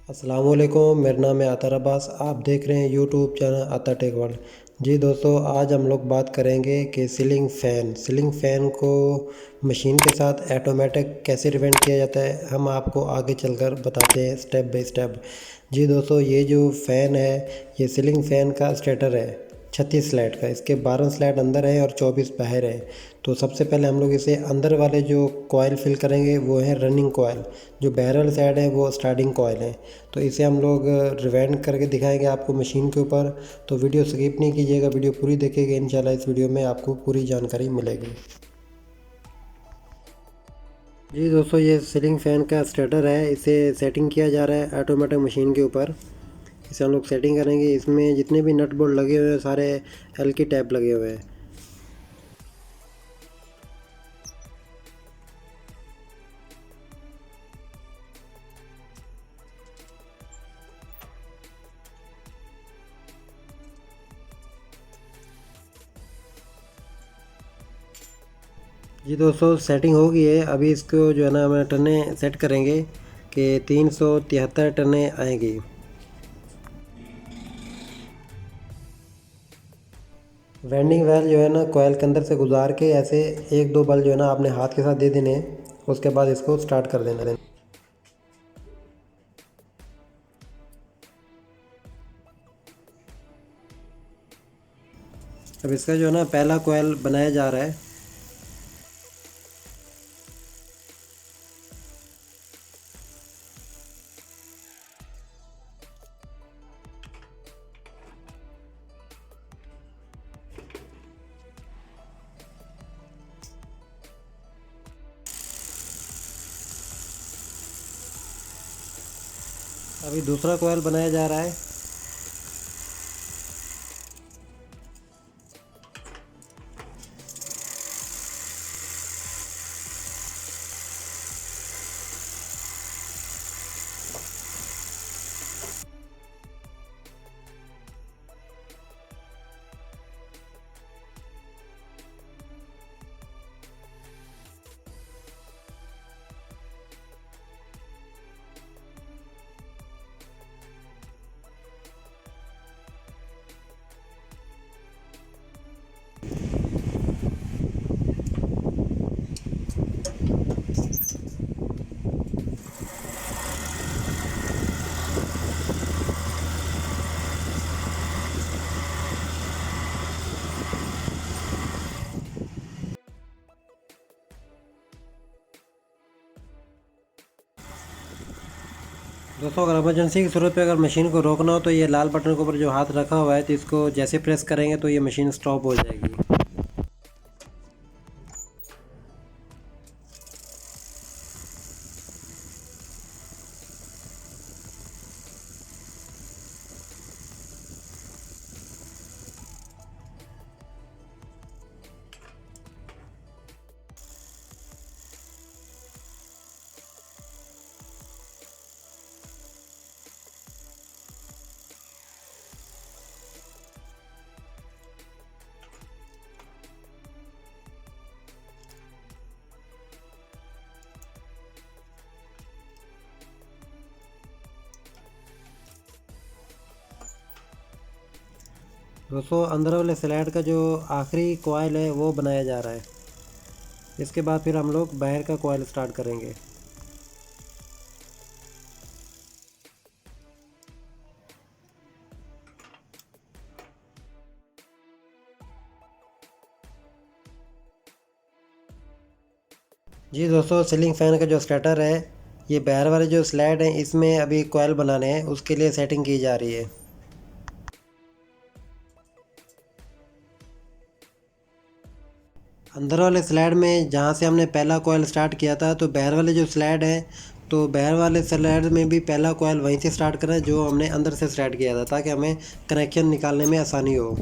अस्सलामुअलैकुम, मेरा नाम है अतर अब्बास। आप देख रहे हैं यूट्यूब चैनल अतर टेक वर्ल्ड। जी दोस्तों, आज हम लोग बात करेंगे कि सीलिंग फ़ैन को मशीन के साथ ऑटोमेटिक कैसे रिवेंट किया जाता है। हम आपको आगे चलकर बताते हैं स्टेप बाय स्टेप। जी दोस्तों, ये जो फ़ैन है ये सीलिंग फ़ैन का स्टेटर है 36 स्लैट का। इसके 12 स्लैट अंदर है और 24 बाहर है। तो सबसे पहले हम लोग इसे अंदर वाले जो कॉयल फिल करेंगे वो है रनिंग कॉयल, जो बाहर वाली साइड है वो स्टार्टिंग कॉयल है। तो इसे हम लोग रिवाइंड करके दिखाएंगे आपको मशीन के ऊपर। तो वीडियो स्किप नहीं कीजिएगा, वीडियो पूरी देखिएगा, इंशाल्लाह इस वीडियो में आपको पूरी जानकारी मिलेगी। जी दोस्तों, ये सीलिंग फ़ैन का स्टार्टर है। इसे सेटिंग किया जा रहा है ऑटोमेटिक मशीन के ऊपर। इसे हम लोग सेटिंग करेंगे। इसमें जितने भी नट बोल्ट लगे हुए हैं सारे एल की टैप लगे हुए हैं। जी दोस्तों, सेटिंग हो गई है। अभी इसको जो है ना हमें टने सेट करेंगे कि 373 टने आएंगी। वेंडिंग वेल जो है ना कोयल के अंदर से गुजार के ऐसे एक दो बल जो है ना आपने हाथ के साथ दे देने हैं। उसके बाद इसको स्टार्ट कर देना। अब इसका जो है ना पहला कोयल बनाया जा रहा है। अभी दूसरा कोयल बनाया जा रहा है। दोस्तों, अगर इमरजेंसी की सूरत पे अगर मशीन को रोकना हो तो ये लाल बटन के ऊपर जो हाथ रखा हुआ है तो इसको जैसे प्रेस करेंगे तो ये मशीन स्टॉप हो जाएगी। दोस्तों, अंदर वाले स्लैड का जो आखिरी कॉयल है वो बनाया जा रहा है। इसके बाद फिर हम लोग बाहर का कॉयल स्टार्ट करेंगे। जी दोस्तों, सीलिंग फ़ैन का जो स्टार्टर है ये बाहर वाले जो स्लैड हैं इसमें अभी कॉयल बनाने हैं, उसके लिए सेटिंग की जा रही है। अंदर वाले स्लैड में जहाँ से हमने पहला कॉयल स्टार्ट किया था तो बाहर वाले जो स्लैड है तो बाहर वाले स्लैड में भी पहला कॉयल वहीं से स्टार्ट करना है जो हमने अंदर से स्टार्ट किया था, ताकि हमें कनेक्शन निकालने में आसानी हो।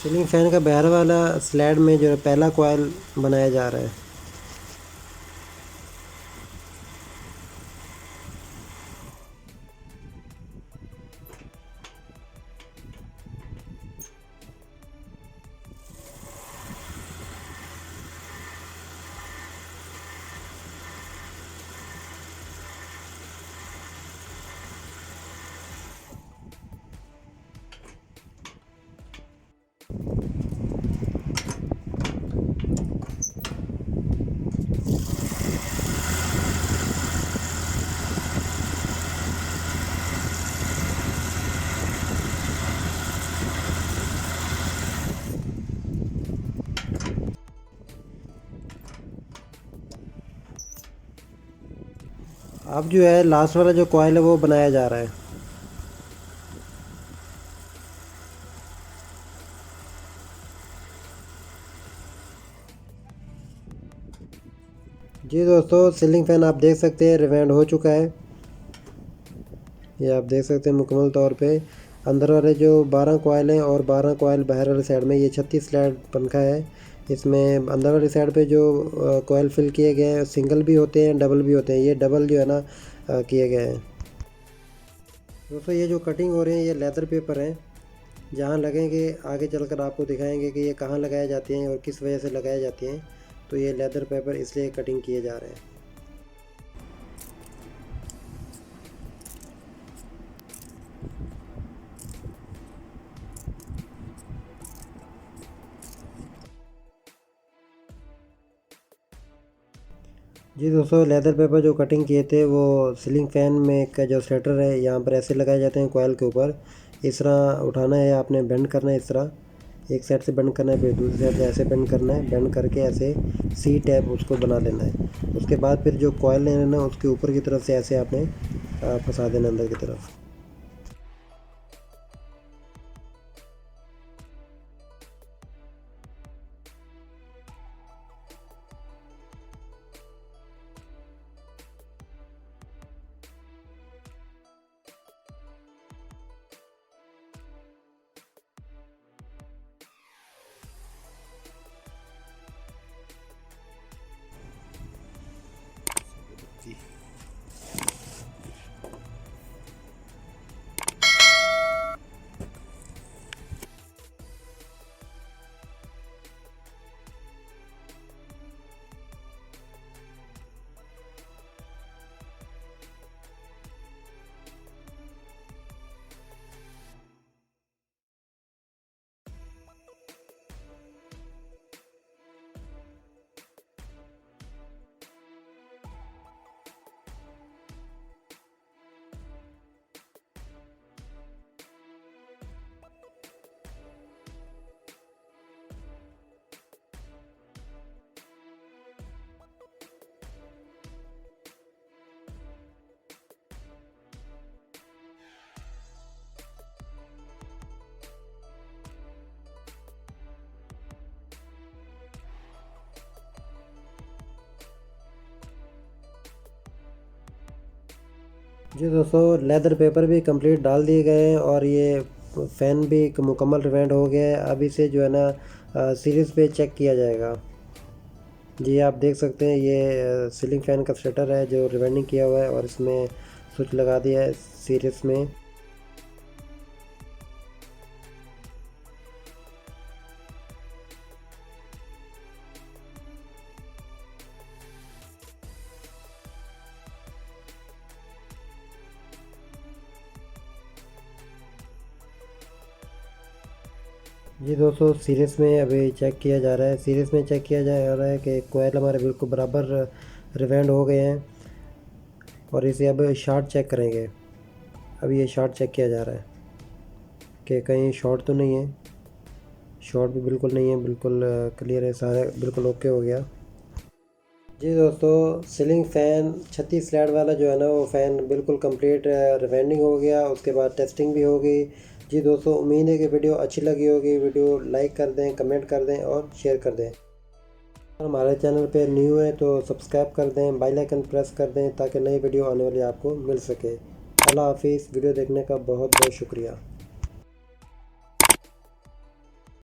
सीलिंग फैन का बाहर वाला स्लैड में जो है पहला कॉइल बनाया जा रहा है। अब जो है लास्ट वाला जो कॉइल है वो बनाया जा रहा है। जी दोस्तों, सीलिंग फैन आप देख सकते हैं रिवाइंड हो चुका है। ये आप देख सकते हैं मुकम्मल तौर पे अंदर वाले जो 12 कॉइल हैं और 12 कॉइल बाहर वाले साइड में, ये 36 स्लैब पंखा है। इसमें अंदर वाली साइड पे जो कॉइल फिल किए गए हैं सिंगल भी होते हैं डबल भी होते हैं। ये डबल जो है ना किए गए हैं। दोस्तों ये जो कटिंग हो रही है ये लेदर पेपर है। जहाँ लगेंगे आगे चलकर आपको दिखाएंगे कि ये कहाँ लगाए जाते हैं और किस वजह से लगाए जाते हैं। तो ये लेदर पेपर इसलिए कटिंग किए जा रहे हैं। जी दोस्तों, लेदर पेपर जो कटिंग किए थे वो सीलिंग फैन में का जो स्टेटर है यहाँ पर ऐसे लगाए जाते हैं कॉइल के ऊपर। इस तरह उठाना है, आपने बेंड करना है। इस तरह एक साइड से बेंड करना है, फिर दूसरी साइड से ऐसे बेंड करना है। बेंड करके ऐसे सी टैप उसको बना लेना है। उसके बाद फिर जो कॉइल है ना उसके ऊपर की तरफ से ऐसे आपने फंसा देना अंदर की तरफ। जी दोस्तों, लेदर पेपर भी कंप्लीट डाल दिए गए हैं और ये फ़ैन भी मुकम्मल रिवेंड हो गया है। अब इसे जो है ना सीरीज़ पे चेक किया जाएगा। जी आप देख सकते हैं ये सीलिंग फ़ैन का स्टेटर है जो रिवेंडिंग किया हुआ है और इसमें स्विच लगा दिया है सीरीज़ में। जी दोस्तों, सीरीज़ में अभी चेक किया जा रहा है। सीरीज़ में चेक किया जा रहा है कि कोयल हमारे बिल्कुल बराबर रिवेंड हो गए हैं और इसे अब शॉर्ट चेक करेंगे। अभी ये शॉर्ट चेक किया जा रहा है कि कहीं शॉर्ट तो नहीं है। शॉर्ट भी बिल्कुल नहीं है, बिल्कुल क्लियर है, सारा बिल्कुल ओके हो गया। जी दोस्तों, सीलिंग फ़ैन 36 स्लैड वाला जो है ना वो फ़ैन बिल्कुल कंप्लीट रिवेंडिंग हो गया। उसके बाद टेस्टिंग भी हो गई। जी दोस्तों, उम्मीद है कि वीडियो अच्छी लगी होगी। वीडियो लाइक कर दें, कमेंट कर दें और शेयर कर दें। और हमारे चैनल पे न्यू है तो सब्सक्राइब कर दें, बेल आइकन प्रेस कर दें ताकि नई वीडियो आने वाली आपको मिल सके। अल्लाह हाफिज़। वीडियो देखने का बहुत बहुत शुक्रिया।